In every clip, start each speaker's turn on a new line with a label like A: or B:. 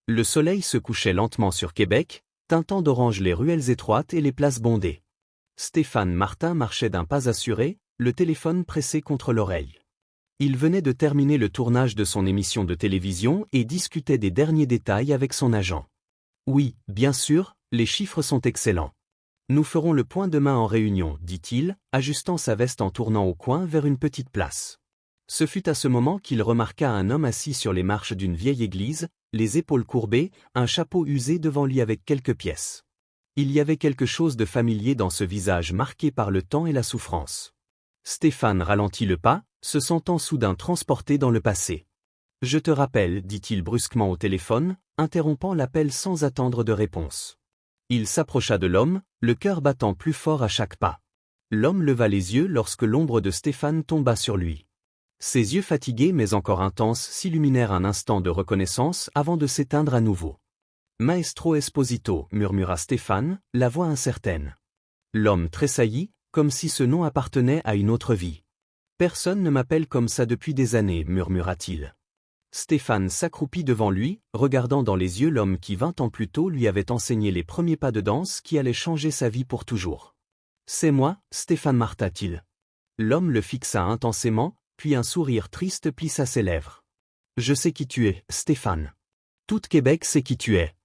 A: Le soleil se couchait lentement sur Québec, teintant d'orange les ruelles étroites et les places bondées. Stéphane Martin marchait d'un pas assuré, le téléphone pressé contre l'oreille. Il venait de terminer le tournage de son émission de télévision et discutait des derniers détails avec son agent. Oui, bien sûr, les chiffres sont excellents. Nous ferons le point demain en réunion, dit-il, ajustant sa veste en tournant au coin vers une petite place. Ce fut à ce moment qu'il remarqua un homme assis sur les marches d'une vieille église, les épaules courbées, un chapeau usé devant lui avec quelques pièces. Il y avait quelque chose de familier dans ce visage marqué par le temps et la souffrance. Stéphane ralentit le pas, se sentant soudain transporté dans le passé. « Je te rappelle, dit-il brusquement au téléphone, interrompant l'appel sans attendre de réponse. Il s'approcha de l'homme, le cœur battant plus fort à chaque pas. L'homme leva les yeux lorsque l'ombre de Stéphane tomba sur lui. Ses yeux fatigués mais encore intenses s'illuminèrent un instant de reconnaissance avant de s'éteindre à nouveau. « Maestro Esposito » murmura Stéphane, la voix incertaine. L'homme tressaillit, comme si ce nom appartenait à une autre vie. « Personne ne m'appelle comme ça depuis des années » murmura-t-il. Stéphane s'accroupit devant lui, regardant dans les yeux l'homme qui 20 ans plus tôt lui avait enseigné les premiers pas de danse qui allaient changer sa vie pour toujours. « C'est moi, Stéphane marta-t-il. L'homme le fixa intensément, puis un sourire triste plissa ses lèvres. « Je sais qui tu es, Stéphane. Tout Québec sait qui tu es. »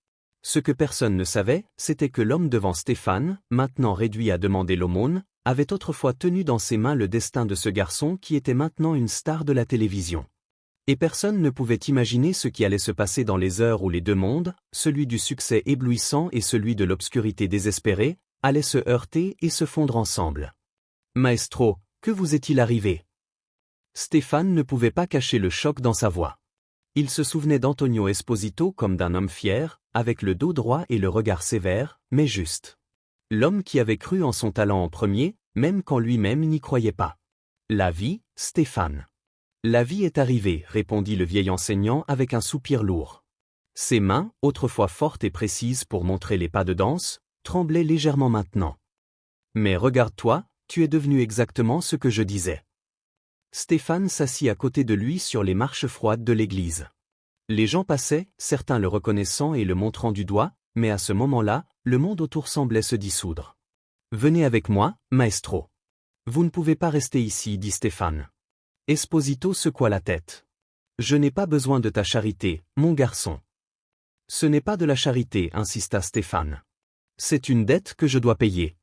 A: Ce que personne ne savait, c'était que l'homme devant Stéphane, maintenant réduit à demander l'aumône, avait autrefois tenu dans ses mains le destin de ce garçon qui était maintenant une star de la télévision. Et personne ne pouvait imaginer ce qui allait se passer dans les heures où les deux mondes, celui du succès éblouissant et celui de l'obscurité désespérée, allaient se heurter et se fondre ensemble. « Maestro, que vous est-il arrivé ?» Stéphane ne pouvait pas cacher le choc dans sa voix. Il se souvenait d'Antonio Esposito comme d'un homme fier, avec le dos droit et le regard sévère, mais juste. L'homme qui avait cru en son talent en premier, même quand lui-même n'y croyait pas. La vie, Stéphane. La vie est arrivée, répondit le vieil enseignant avec un soupir lourd. Ses mains, autrefois fortes et précises pour montrer les pas de danse, tremblaient légèrement maintenant. Mais regarde-toi, tu es devenu exactement ce que je disais. Stéphane s'assit à côté de lui sur les marches froides de l'église. Les gens passaient, certains le reconnaissant et le montrant du doigt, mais à ce moment-là, le monde autour semblait se dissoudre. « Venez avec moi, maestro. »« Vous ne pouvez pas rester ici, dit Stéphane. » Esposito secoua la tête. « Je n'ai pas besoin de ta charité, mon garçon. »« Ce n'est pas de la charité, insista Stéphane. C'est une dette que je dois payer.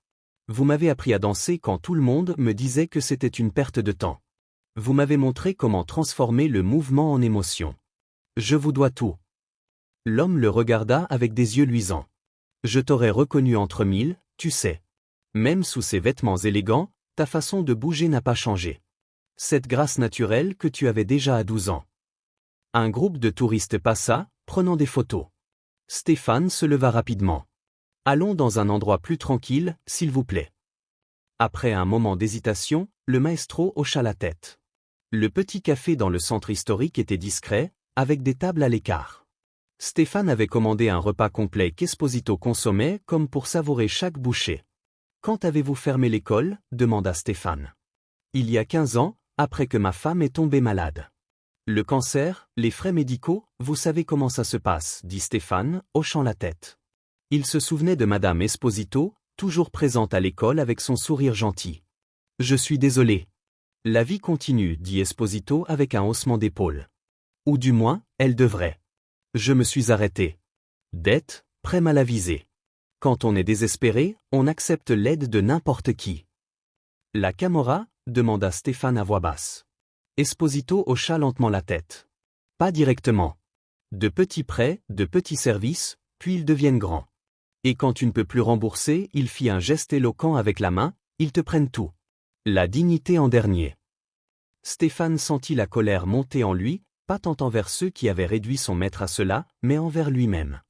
A: Vous m'avez appris à danser quand tout le monde me disait que c'était une perte de temps. Vous m'avez montré comment transformer le mouvement en émotion. Je vous dois tout. » L'homme le regarda avec des yeux luisants. « Je t'aurais reconnu entre mille, tu sais. Même sous ces vêtements élégants, ta façon de bouger n'a pas changé. Cette grâce naturelle que tu avais déjà à 12 ans. » Un groupe de touristes passa, prenant des photos. Stéphane se leva rapidement. « Allons dans un endroit plus tranquille, s'il vous plaît. » Après un moment d'hésitation, le maestro hocha la tête. Le petit café dans le centre historique était discret, avec des tables à l'écart. Stéphane avait commandé un repas complet qu'Esposito consommait comme pour savourer chaque bouchée. « Quand avez-vous fermé l'école » demanda Stéphane. « Il y a 15 ans, après que ma femme est tombée malade. »« Le cancer, les frais médicaux, vous savez comment ça se passe » dit Stéphane, hochant la tête. Il se souvenait de Madame Esposito, toujours présente à l'école avec son sourire gentil. « Je suis désolé. »« La vie continue » dit Esposito avec un haussement d'épaule. « Ou du moins, elle devrait. Je me suis arrêté. Dette, prêt mal avisé. Quand on est désespéré, on accepte l'aide de n'importe qui. »« La Camorra » demanda Stéphane à voix basse. Esposito hocha lentement la tête. « Pas directement. De petits prêts, de petits services, puis ils deviennent grands. Et quand tu ne peux plus rembourser, il fit un geste éloquent avec la main, ils te prennent tout. La dignité en dernier. » Stéphane sentit la colère monter en lui, pas tant envers ceux qui avaient réduit son maître à cela, mais envers lui-même.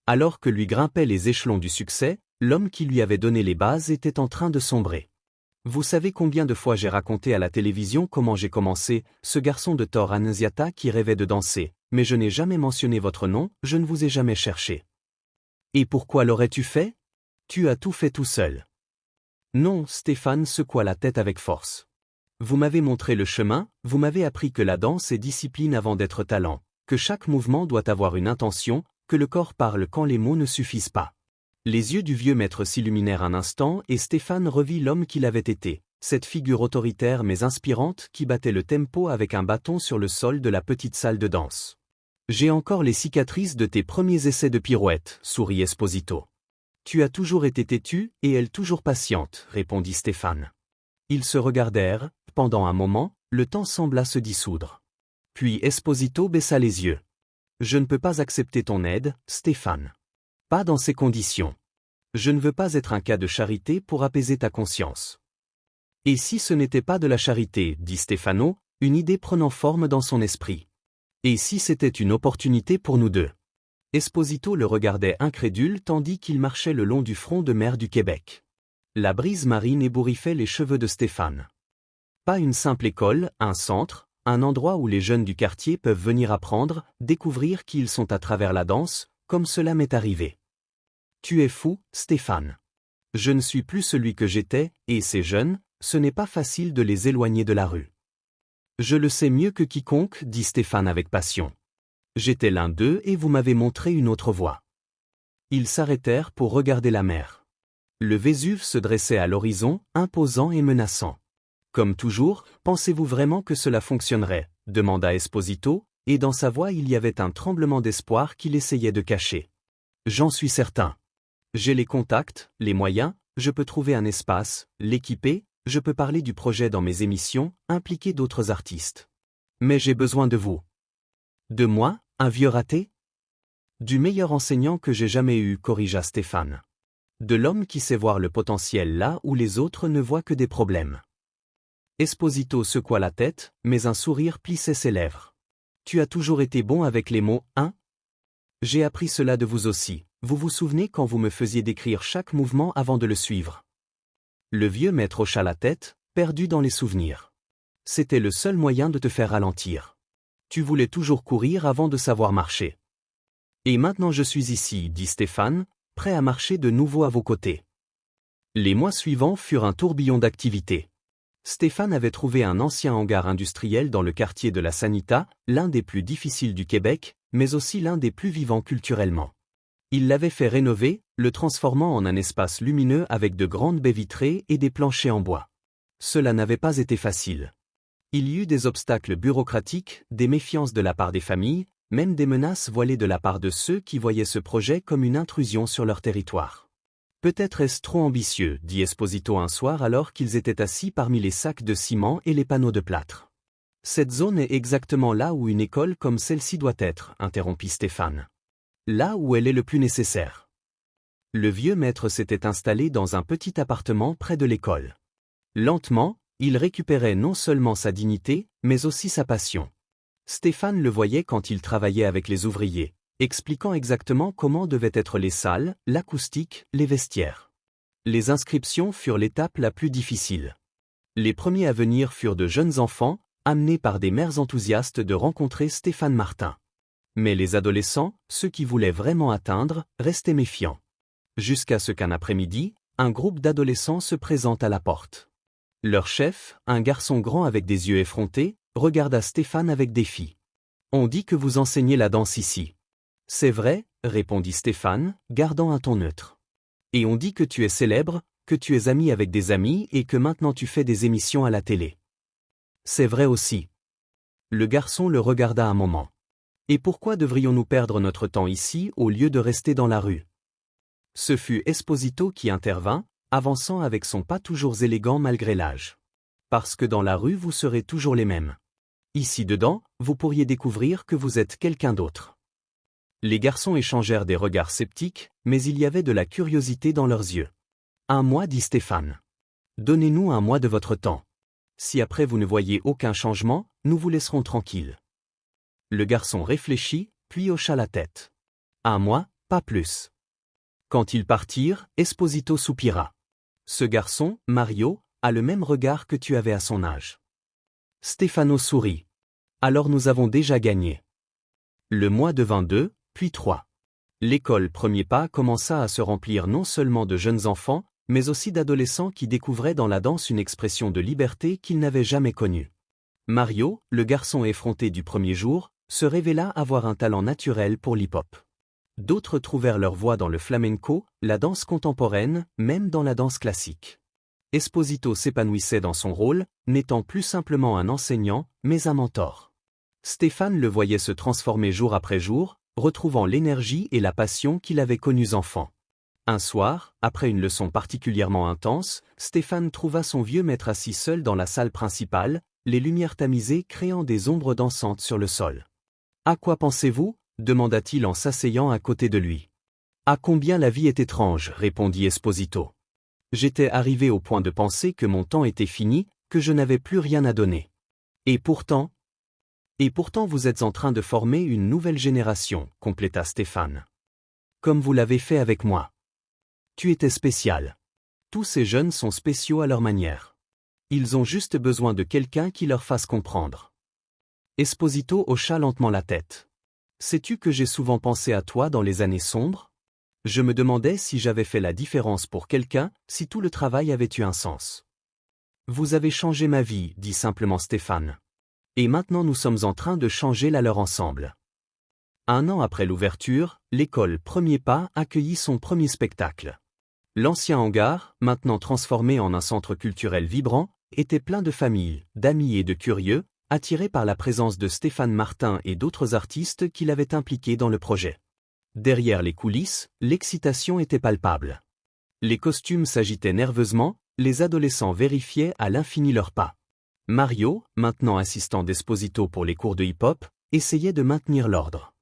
A: Alors que lui grimpaient les échelons du succès, l'homme qui lui avait donné les bases était en train de sombrer. « Vous savez combien de fois j'ai raconté à la télévision comment j'ai commencé, ce garçon de Tor Annunziata qui rêvait de danser, mais je n'ai jamais mentionné votre nom, je ne vous ai jamais cherché. » « Et pourquoi l'aurais-tu fait ? Tu as tout fait tout seul. » Non, Stéphane secoua la tête avec force. « Vous m'avez montré le chemin, vous m'avez appris que la danse est discipline avant d'être talent, que chaque mouvement doit avoir une intention, que le corps parle quand les mots ne suffisent pas. Les yeux du vieux maître s'illuminèrent un instant et Stéphane revit l'homme qu'il avait été, cette figure autoritaire mais inspirante qui battait le tempo avec un bâton sur le sol de la petite salle de danse. J'ai encore les cicatrices de tes premiers essais de pirouette, sourit Esposito. Tu as toujours été têtu et elle toujours patiente, répondit Stéphane. Ils se regardèrent, pendant un moment, le temps sembla se dissoudre. Puis Esposito baissa les yeux. Je ne peux pas accepter ton aide, Stéphane. Pas dans ces conditions. Je ne veux pas être un cas de charité pour apaiser ta conscience. Et si ce n'était pas de la charité, dit Stefano, une idée prenant forme dans son esprit. Et si c'était une opportunité pour nous deux? Esposito le regardait incrédule tandis qu'il marchait le long du front de mer du Québec. La brise marine ébouriffait les cheveux de Stéphane. Pas une simple école, un centre, un endroit où les jeunes du quartier peuvent venir apprendre, découvrir qui ils sont à travers la danse, comme cela m'est arrivé. Tu es fou, Stéphane. Je ne suis plus celui que j'étais, et ces jeunes, ce n'est pas facile de les éloigner de la rue. Je le sais mieux que quiconque, dit Stéphane avec passion. J'étais l'un d'eux et vous m'avez montré une autre voie. Ils s'arrêtèrent pour regarder la mer. Le Vésuve se dressait à l'horizon, imposant et menaçant. Comme toujours, pensez-vous vraiment que cela fonctionnerait? Demanda Esposito, et dans sa voix il y avait un tremblement d'espoir qu'il essayait de cacher. J'en suis certain. J'ai les contacts, les moyens, je peux trouver un espace, l'équiper, je peux parler du projet dans mes émissions, impliquer d'autres artistes. Mais j'ai besoin de vous. De moi, un vieux raté? Du meilleur enseignant que j'ai jamais eu, corrigea Stéphane. De l'homme qui sait voir le potentiel là où les autres ne voient que des problèmes. Esposito secoua la tête, mais un sourire plissait ses lèvres. Tu as toujours été bon avec les mots, hein? J'ai appris cela de vous aussi, vous vous souvenez quand vous me faisiez décrire chaque mouvement avant de le suivre? Le vieux maître hocha la tête, perdu dans les souvenirs. C'était le seul moyen de te faire ralentir. Tu voulais toujours courir avant de savoir marcher. Et maintenant je suis ici, dit Stéphane, prêt à marcher de nouveau à vos côtés. Les mois suivants furent un tourbillon d'activités. Stéphane avait trouvé un ancien hangar industriel dans le quartier de la Sanita, l'un des plus difficiles du Québec, mais aussi l'un des plus vivants culturellement. Il l'avait fait rénover, le transformant en un espace lumineux avec de grandes baies vitrées et des planchers en bois. Cela n'avait pas été facile. Il y eut des obstacles bureaucratiques, des méfiances de la part des familles, même des menaces voilées de la part de ceux qui voyaient ce projet comme une intrusion sur leur territoire. Peut-être est-ce trop ambitieux, dit Esposito un soir alors qu'ils étaient assis parmi les sacs de ciment et les panneaux de plâtre. Cette zone est exactement là où une école comme celle-ci doit être, interrompit Stéphane. Là où elle est le plus nécessaire. Le vieux maître s'était installé dans un petit appartement près de l'école. Lentement, il récupérait non seulement sa dignité, mais aussi sa passion. Stéphane le voyait quand il travaillait avec les ouvriers, expliquant exactement comment devaient être les salles, l'acoustique, les vestiaires. Les inscriptions furent l'étape la plus difficile. Les premiers à venir furent de jeunes enfants, amenés par des mères enthousiastes de rencontrer Stéphane Martin. Mais les adolescents, ceux qui voulaient vraiment atteindre, restaient méfiants. Jusqu'à ce qu'un après-midi, un groupe d'adolescents se présente à la porte. Leur chef, un garçon grand avec des yeux effrontés, regarda Stéphane avec défi. « On dit que vous enseignez la danse ici. »« C'est vrai, » répondit Stéphane, gardant un ton neutre. « Et on dit que tu es célèbre, que tu es ami avec des amis et que maintenant tu fais des émissions à la télé. »« C'est vrai aussi. » Le garçon le regarda un moment. « Et pourquoi devrions-nous perdre notre temps ici au lieu de rester dans la rue ?» Ce fut Esposito qui intervint, avançant avec son pas toujours élégant malgré l'âge. Parce que dans la rue vous serez toujours les mêmes. Ici dedans, vous pourriez découvrir que vous êtes quelqu'un d'autre. Les garçons échangèrent des regards sceptiques, mais il y avait de la curiosité dans leurs yeux. Un mois, dit Stéphane. Donnez-nous un mois de votre temps. Si après vous ne voyez aucun changement, nous vous laisserons tranquille. Le garçon réfléchit, puis hocha la tête. Un mois, pas plus. Quand ils partirent, Esposito soupira. Ce garçon, Mario, a le même regard que tu avais à son âge. Stefano sourit. Alors nous avons déjà gagné. Le mois devint 2, puis 3. L'école Premier Pas commença à se remplir non seulement de jeunes enfants, mais aussi d'adolescents qui découvraient dans la danse une expression de liberté qu'ils n'avaient jamais connue. Mario, le garçon effronté du premier jour, se révéla avoir un talent naturel pour l'hip-hop. D'autres trouvèrent leur voie dans le flamenco, la danse contemporaine, même dans la danse classique. Esposito s'épanouissait dans son rôle, n'étant plus simplement un enseignant, mais un mentor. Stéphane le voyait se transformer jour après jour, retrouvant l'énergie et la passion qu'il avait connues enfant. Un soir, après une leçon particulièrement intense, Stéphane trouva son vieux maître assis seul dans la salle principale, les lumières tamisées créant des ombres dansantes sur le sol. « À quoi pensez-vous » demanda-t-il en s'asseyant à côté de lui. « À combien la vie est étrange » répondit Esposito. « J'étais arrivé au point de penser que mon temps était fini, que je n'avais plus rien à donner. Et pourtant vous êtes en train de former une nouvelle génération, compléta Stéphane. Comme vous l'avez fait avec moi. Tu étais spécial. Tous ces jeunes sont spéciaux à leur manière. Ils ont juste besoin de quelqu'un qui leur fasse comprendre. » Esposito hocha lentement la tête. « Sais-tu que j'ai souvent pensé à toi dans les années sombres ? Je me demandais si j'avais fait la différence pour quelqu'un, si tout le travail avait eu un sens. »« Vous avez changé ma vie, » dit simplement Stéphane. « Et maintenant nous sommes en train de changer la leur ensemble. » Un an après l'ouverture, l'école Premier Pas accueillit son premier spectacle. L'ancien hangar, maintenant transformé en un centre culturel vibrant, était plein de familles, d'amis et de curieux, attirés par la présence de Stéphane Martin et d'autres artistes qui l'avaient impliqué dans le projet. Derrière les coulisses, l'excitation était palpable. Les costumes s'agitaient nerveusement, les adolescents vérifiaient à l'infini leurs pas. Mario, maintenant assistant d'Esposito pour les cours de hip-hop, essayait de maintenir l'ordre.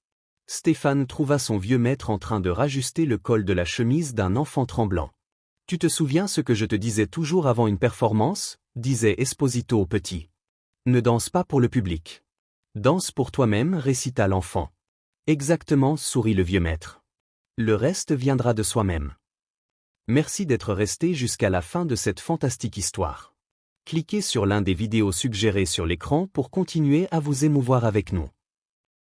A: Stéphane trouva son vieux maître en train de rajuster le col de la chemise d'un enfant tremblant. « Tu te souviens ce que je te disais toujours avant une performance » disait Esposito au petit. « Ne danse pas pour le public. Danse pour toi-même » récita l'enfant. « Exactement » sourit le vieux maître. « Le reste viendra de soi-même. » Merci d'être resté jusqu'à la fin de cette fantastique histoire. Cliquez sur l'un des vidéos suggérées sur l'écran pour continuer à vous émouvoir avec nous.